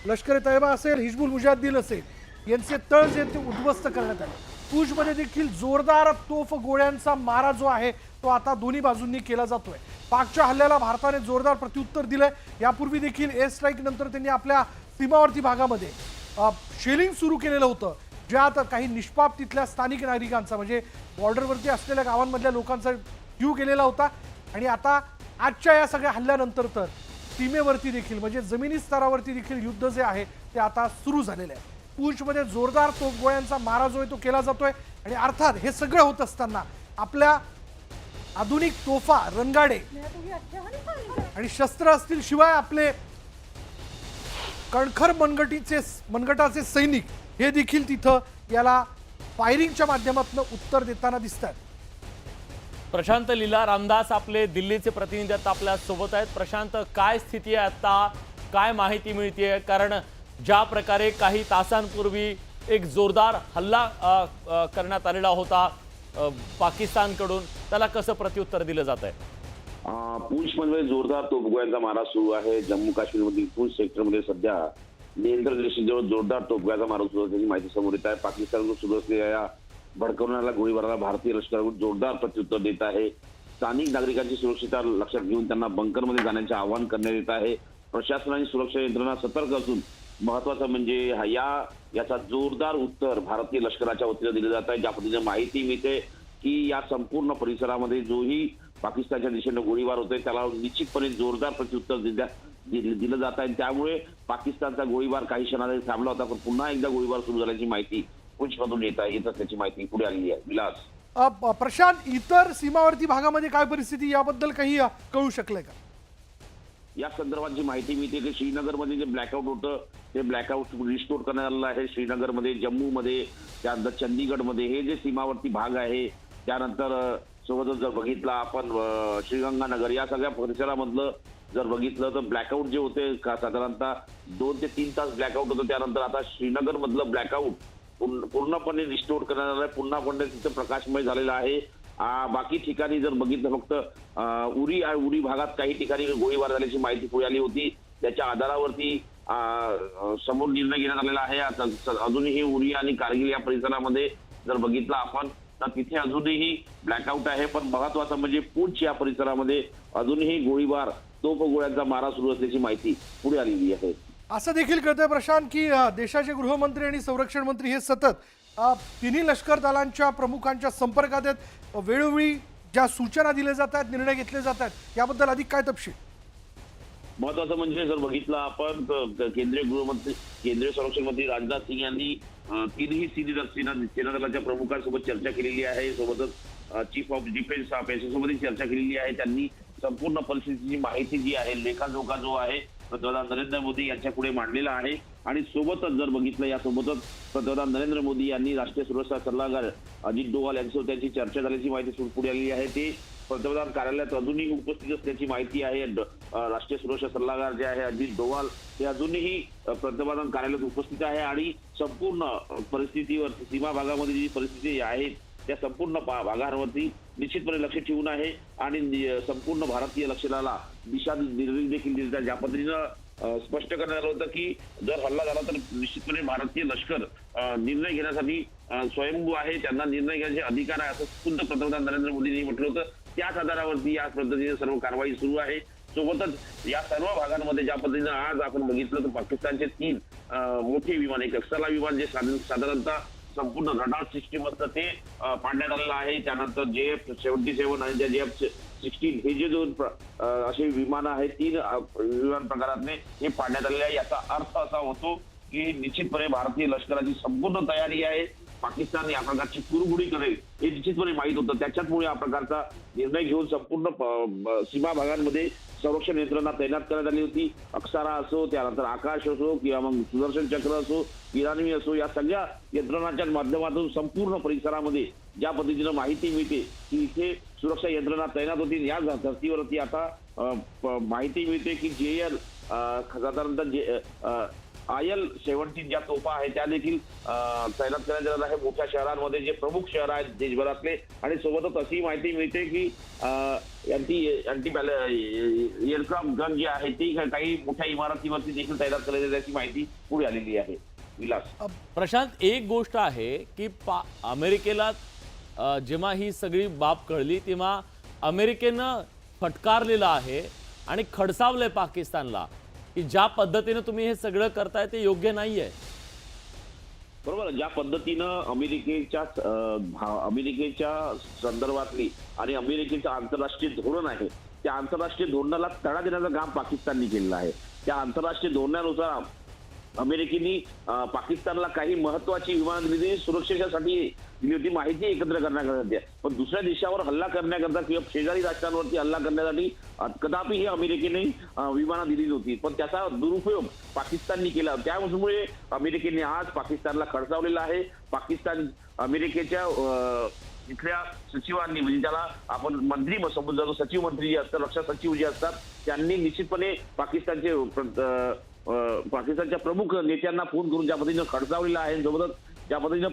लष्कर ए तैयबा असेल, हिजबुल मुजाहिद्दीन असेल यांचे तळ जे ते उद्ध्वस्त करण्यात आले। पूंछमध्ये देखील जोरदार तोफ गोळ्यांचा मारा जो आहे तो आता दोन्ही बाजूंनी केला जातोय। पाकच्या हल्ल्याला भारताने जोरदार प्रत्युत्तर दिलंय। यापूर्वी देखील एअर स्ट्राईक नंतर त्यांनी आपल्या सीमावर्ती भागामध्ये शेलिंग सुरू केलेलं होतं, ज्यात काही निष्पाप तिथल्या स्थानिक नागरिकांचा म्हणजे बॉर्डरवरती असलेल्या गावांमधल्या लोकांचा जीव गेलेला होता। आणि आता आजच्या या सगळ्या हल्ल्यानंतर तर सीमेवरती देखील म्हणजे जमिनी स्तरावरती देखील युद्ध जे आहे ते आता सुरू झालेलं आहे। पूंछमध्ये जोरदार तोफगोळ्यांचा मारा जो आहे तो केला जातोय। आणि अर्थात हे सगळं होत असताना आपल्या आधुनिक तोफा, रणगाडे आणि शस्त्र असतील, शिवाय आपले कणखर मनगटाचे सैनिक हे देखील तिथं याला फायरिंगच्या माध्यमातून उत्तर देताना दिसतात। प्रशांत लीला रामदास आपले दिल्लीचे प्रतिनिधी आता आपल्या सोबत आहेत। प्रशांत, काय स्थिती आहे आता, काय माहिती मिळते? कारण ज्या प्रकारे काही तासांपूर्वी एक जोरदार हल्ला करण्यात आलेला होता पाकिस्तानकडून, त्याला कसं प्रत्युत्तर दिलं जात आहे? पूंछमध्ये जोरदार तोफगोळ्यांचा मारा सुरू आहे। जम्मू काश्मीरमधील पूंछ सेक्टरमध्ये सध्या नियंत्रण रेषेजवळ जोरदार तोफगोळ्यांचा मारा सुरू असल्याची माहिती समोर येत आहे। पाकिस्तानकडून सुरू असलेल्या या भडकवणाऱ्या गोळीबाराला भारतीय लष्कराकडून जोरदार प्रत्युत्तर देत आहे। स्थानिक नागरिकांची सुरक्षितता लक्षात घेऊन त्यांना बंकरमध्ये जाण्याचे आवाहन करण्यात येत आहे। प्रशासन आणि सुरक्षा यंत्रणा सतर्क असून महत्वाचं म्हणजे याचा जोरदार उत्तर भारतीय लष्कराच्या वतीने दिलं जात आहे। ज्या पद्धतीने माहिती मिळते की या संपूर्ण परिसरामध्ये जोही पाकिस्तानच्या दिशेने गोळीबार होतोय त्याला निश्चितपणे जोरदार प्रत्युत्तर दिलं जात आहे। त्यामुळे पाकिस्तानचा गोळीबार काही क्षणासाठी थांबला होता, पण पुन्हा एकदा गोळीबार सुरू झाल्याची माहिती पूंछमधून येत असल्याची माहिती पुढे आलेली आहे। विलास, प्रशांत, इतर सीमावर्ती भागामध्ये काय परिस्थिती याबद्दल काही कळू शकलंय का? या संदर्भात जी माहिती मिळते की श्रीनगरमध्ये जे ब्लॅकआउट होतं ते ब्लॅकआउट रिस्टोर करण्यात आलेलं आहे। श्रीनगरमध्ये, जम्मूमध्ये, त्यानंतर चंदीगडमध्ये हे जे सीमावर्ती भाग आहे, त्यानंतर सोबतच जर बघितलं आपण श्रीगंगानगर या सगळ्या परिसरामधलं जर बघितलं तर ब्लॅकआउट जे होते साधारणतः 2 ते 3 तास ब्लॅकआउट होतं। त्यानंतर आता श्रीनगर मधलं ब्लॅकआउट पूर्णपणे रिस्टोर करण्यात आलं आहे, पुन्हा तिथं प्रकाशमय झालेलं आहे। बाकी ठिकाणी जर बघितलं फक्त उरी भागात काही ठिकाणी गोळीबार झाल्याची माहिती पुढे आली होती। त्याच्या आधारावरती समोर निर्णय घेण्यात आलेला आहे। अजूनही उरी आणि कारगिल या परिसरामध्ये जर बघितलं आपण तर तिथे अजूनही ब्लॅकआउट आहे, पण महत्वाचं म्हणजे पूंछ या परिसरामध्ये अजूनही गोळीबार, तोफगोळ्यांचा मारा सुरू असल्याची माहिती पुढे आलेली आहे। असं देखील कळतंय प्रशांत की देशाचे गृहमंत्री आणि संरक्षण मंत्री हे सतत तिन्ही लष्कर दलांच्या प्रमुखांच्या संपर्कात आहेत। वेळोवेळी ज्या सूचना दिल्या जात आहेत, निर्णय घेतले जात आहेत, याबद्दल अधिक काय तपशील? महत्वाचं म्हणजे जर बघितलं आपण तर केंद्रीय संरक्षण मंत्री राजनाथ सिंह यांनी तिन्ही सेना दलाच्या प्रमुखांसोबत चर्चा केलेली आहे। सोबतच चीफ ऑफ डिफेन्स स्टाफ यांच्यासोबतही चर्चा केलेली आहे। त्यांनी संपूर्ण परिस्थितीची माहिती जी आहे, लेखाजोखा जो आहे पंतप्रधान नरेंद्र मोदी यांच्यापुढे मांडलेला आहे। आणि सोबतच जर बघितलं यासोबतच पंतप्रधान नरेंद्र मोदी यांनी राष्ट्रीय सुरक्षा सल्लागार अजित डोवाल यांच्यासोबत त्यांची चर्चा झाल्याची माहिती पुढे आलेली आहे। ते पंतप्रधान कार्यालयात अजूनही उपस्थित असल्याची माहिती आहे। राष्ट्रीय सुरक्षा सल्लागार जे आहे अजित डोवाल हे अजूनही पंतप्रधान कार्यालयात उपस्थित आहे आणि संपूर्ण परिस्थितीवर, सीमा भागामध्ये जी परिस्थिती आहे त्या संपूर्ण भागांवरती निश्चितपणे लक्ष ठेवून आहे आणि संपूर्ण भारतीय लष्कराला दिशा निर्देश देखील दिले ज्या पद्धतीनं स्पष्ट करण्यात आलं होतं की जर हल्ला झाला तर निश्चितपणे भारतीय लष्कर निर्णय घेण्यासाठी स्वयंभू आहे, त्यांना निर्णय घेण्याचे अधिकार आहे असं सुद्धा पंतप्रधान नरेंद्र मोदींनी म्हटलं होतं। त्याच आधारावरती या पद्धतीने सर्व कारवाई सुरू आहे। सोबतच या सर्व भागांमध्ये ज्या पद्धतीनं आज आपण बघितलं तर पाकिस्तानचे 3 मोठे विमान, एक अक्सला विमान जे साधारणतः संपूर्ण रडार सिस्टीम असतं ते पाडण्यात आलेलं आहे। त्यानंतर JF-77 आणि JF-16 हे जे 2 असे विमान आहेत, 3 विमान प्रकारातले हे पाडण्यात आलेले आहे। याचा अर्थ असा होतो की निश्चितपणे भारतीय लष्कराची संपूर्ण तयारी आहे। पाकिस्तान या प्रकारची कुरघोडी करेल हे निश्चितपणे माहीत होतं, त्याच्याचमुळे या प्रकारचा निर्णय घेऊन संपूर्ण सीमा भागांमध्ये संरक्षण यंत्रणा तैनात करण्यात आली होती। अक्सारा असो, त्यानंतर आकाश असो किंवा मग सुदर्शन चक्र असो, इराणी असो, या सगळ्या यंत्रणांच्या माध्यमातून संपूर्ण परिसरामध्ये ज्या पद्धतीनं माहिती मिळते की इथे सुरक्षा यंत्रणा तैनात होती। या धर्तीवरती आता माहिती मिळते की JL साधारणतः IL-17 ज्या तोफा आहेत त्या देखील तैनात करण्यात येणार आहे मोठ्या शहरांमध्ये, जे प्रमुख शहर आहेत देशभरातले. आणि सोबतच अशी माहिती मिळते की अँटी एअरक्राफ्ट गन जी आहे ती काही मोठ्या इमारतीवरती देखील तैनात करण्यात येण्याची माहिती पुढे आलेली आहे. विलास. प्रशांत, एक गोष्ट आहे की अमेरिकेला जेव्हा ही सगळी बाब कळली तेव्हा अमेरिकेनं फटकारलेलं आहे आणि खडसावलंय पाकिस्तानला की ज्या पद्धतीने तुम्ही हे सगळं करताय ते योग्य नाहीये. बरोबर. ज्या पद्धतीनं अमेरिकेच्या संदर्भातली आणि अमेरिकेचं आंतरराष्ट्रीय धोरण आहे त्या आंतरराष्ट्रीय धोरणाला तडा देण्याचं काम पाकिस्तानने केलेलं आहे. त्या आंतरराष्ट्रीय धोरणानुसार अमेरिकेने पाकिस्तानला काही महत्वाची विमानं दिली, सुरक्षेसाठी दिली होती, माहिती एकत्र करण्याकरता. पण दुसऱ्या देशावर हल्ला करण्याकरता किंवा शेजारी राष्ट्रांवरती हल्ला करण्यासाठी कदापि ही अमेरिकेने विमानं दिली नव्हती. पण त्याचा दुरुपयोग पाकिस्तानने केला. त्यामुळे अमेरिकेने आज पाकिस्तानला खडसावलेला आहे. पाकिस्तान अमेरिकेच्या इथल्या सचिवांनी, म्हणजे त्याला आपण मंत्री समजतो, सचिव मंत्री जे असतात, रक्षा सचिव जे असतात, त्यांनी निश्चितपणे पाकिस्तानच्या प्रमुख नेत्यांना फोन करून ज्या पद्धतीनं खडसावलेला आहे, सोबतच ज्या पद्धतीनं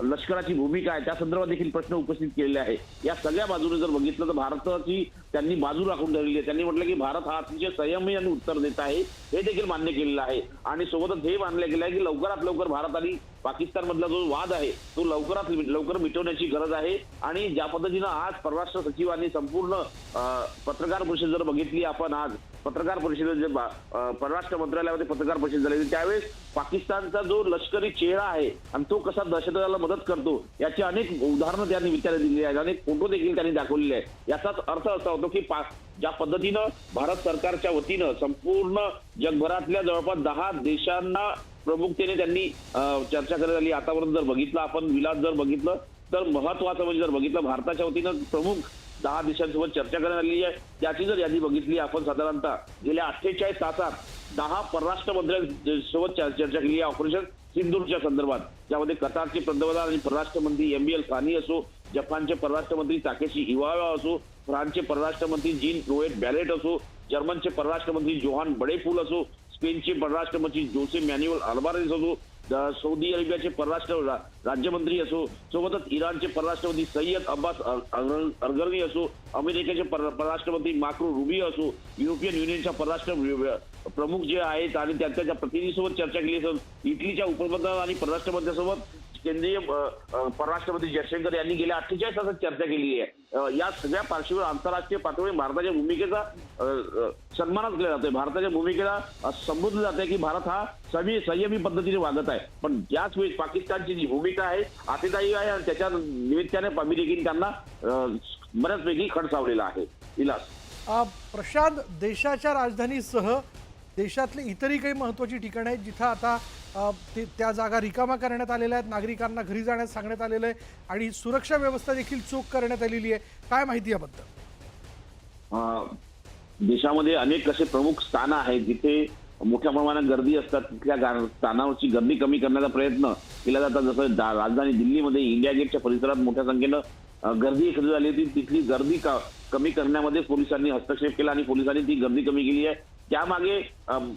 लष्कराची भूमिका आहे त्या संदर्भात देखील प्रश्न उपस्थित केलेले आहे. या सगळ्या बाजूने जर बघितलं तर भारताची त्यांनी बाजू राखून ठरलेली आहे. त्यांनी म्हटलं की भारत हा अतिशय संयमी उत्तर देत आहे, हे देखील मान्य केलेलं आहे. आणि सोबतच हे मानलं गेलं आहे की लवकरात लवकर भारत आणि पाकिस्तान मधला जो वाद आहे तो लवकरात लवकर मिटवण्याची गरज आहे. आणि ज्या पद्धतीनं आज परराष्ट्र सचिवांनी संपूर्ण पत्रकार परिषद जर बघितली आपण, आज पत्रकार परिषदेत जे परराष्ट्र मंत्रालयामध्ये पत्रकार परिषद झाली त्यावेळेस पाकिस्तानचा जो लष्करी चेहरा आहे आणि तो कसा दहशतवादाला मदत करतो याची अनेक उदाहरणं त्यांनी विचारले दिलेली आहेत, अनेक फोटो देखील त्यांनी दाखवलेले आहेत. याचाच अर्थ असा होतो की ज्या पद्धतीनं भारत सरकारच्या वतीनं संपूर्ण जगभरातल्या जवळपास 10 देशांना प्रमुखतेने त्यांनी चर्चा करण्यात आली. आतापर्यंत जर बघितलं आपण, विलास, जर बघितलं तर महत्वाचं म्हणजे जर बघितलं भारताच्या वतीनं प्रमुख 10 देशांसोबत चर्चा करण्यात आलेली आहे. त्याची जर यादी बघितली आपण, साधारणतः गेल्या 48 तासात 10 परराष्ट्र मंत्र्यांसोबत चर्चा केली आहे ऑपरेशन सिंदूरच्या संदर्भात, ज्यामध्ये कतारचे पंतप्रधान आणि परराष्ट्र मंत्री MBL सानी असो, जपानचे परराष्ट्र मंत्री ताकेशी इवाया असो, फ्रान्सचे परराष्ट्र मंत्री जीन नोएट बॅलेट असो, जर्मनचे परराष्ट्र मंत्री जोहान बडेपूल असो, स्पेनचे परराष्ट्र मंत्री जोसे मॅन्युअल अल्वारेज असो, सौदी अरेबियाचे परराष्ट्र राज्यमंत्री असो, सोबतच इराणचे परराष्ट्र मंत्री सय्यद अब्बास अरगरनी असो, अमेरिकेचे परराष्ट्र मंत्री मार्को रुबियो असो, युरोपियन युनियनच्या परराष्ट्र प्रमुख जे आहेत आणि त्यांच्या प्रतिनिधीसोबत चर्चा केली असून, इटलीच्या उपप्रधान आणि परराष्ट्र मंत्र्यांसोबत केंद्रीय परराष्ट्र मंत्री जयशंकर यांनी गेल्या 48 तासात चर्चा केलेली आहे. या सगळ्या पार्श्वभूमीवर आंतरराष्ट्रीय पातळीवर भारताच्या भूमिकेचा सन्मानच केला जातोय. भारताच्या भूमिकेला संबोधलं जात आहे की भारत हा संयमी पद्धतीने वागत आहे. पण याच वेळी पाकिस्तानची जी भूमिका आहे आतेताई आहे आणि त्याच्या निमित्ताने अमेरिकेने त्यांना बऱ्याचपैकी खडसावलेला आहे. विलास. प्रशांत, देशाच्या राजधानीसह देशातली इतरही काही महत्त्वाची ठिकाणं आहेत जिथं आता त्या जागा रिकामा करण्यात आलेल्या आहेत, नागरिकांना घरी जाण्यास सांगण्यात आलेलं आहे आणि सुरक्षा व्यवस्था देखील चोख करण्यात आलेली आहे. काय माहिती याबद्दल? देशामध्ये अनेक असे प्रमुख स्थानं आहेत जिथे मोठ्या प्रमाणात गर्दी असतात. तिथल्या स्थानावरची गर्दी कमी करण्याचा प्रयत्न केला जातात. जसं राजधानी दिल्लीमध्ये इंडिया गेटच्या परिसरात मोठ्या संख्येनं गर्दी एकत्र झाली होती. तिथली गर्दी कमी करण्यामध्ये पोलिसांनी हस्तक्षेप केला आणि पोलिसांनी ती गर्दी कमी केली आहे. त्यामागे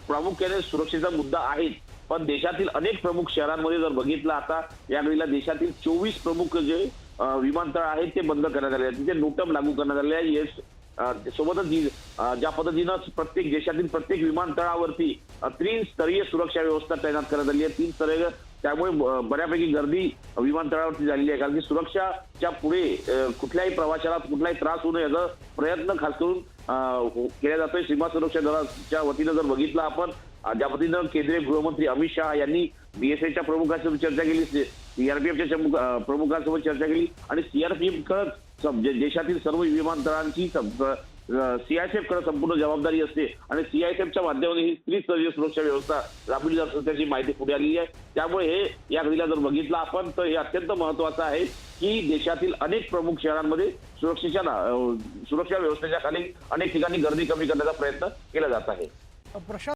प्रामुख्याने सुरक्षेचा मुद्दा आहे. पण देशातील अनेक प्रमुख शहरांमध्ये जर बघितलं, आता यावेळेला देशातील 24 प्रमुख जे विमानतळ आहेत ते बंद करण्यात आले आहेत, तिथे नोटम लागू करण्यात आले आहे. सोबतच ज्या पद्धतीनं प्रत्येक देशातील प्रत्येक विमानतळावरती 3 स्तरीय सुरक्षा व्यवस्था तैनात करण्यात आली आहे. 3 स्तरीय, त्यामुळे बऱ्यापैकी गर्दी विमानतळावरती झालेली आहे. कारण की सुरक्षाच्या पुढे कुठल्याही प्रवाशाला कुठलाही त्रास होऊ नये याचा प्रयत्न खास करून केला जातोय सीमा सुरक्षा दलाच्या वतीनं. जर बघितलं आपण, ज्या पद्धतीनं केंद्रीय गृहमंत्री अमित शहा यांनी BSFच्या प्रमुखांसोबत चर्चा केली, CRPFच्या प्रमुखांसोबत चर्चा केली आणि CRPF कडे देशातील सर्व विमानतळांची CISF कडे संपूर्ण जबाबदारी असते आणि CISFच्या माध्यमाने ही त्रिस्तरीय सुरक्षा व्यवस्था राबवली जात असल्याची माहिती पुढे आलेली आहे. त्यामुळे हे या घडीला जर बघितलं आपण तर हे अत्यंत महत्वाचं आहे की देशातील अनेक प्रमुख शहरांमध्ये सुरक्षा व्यवस्थेच्या खाली अनेक ठिकाणी गर्दी कमी करण्याचा प्रयत्न केला जात आहे. प्रशांत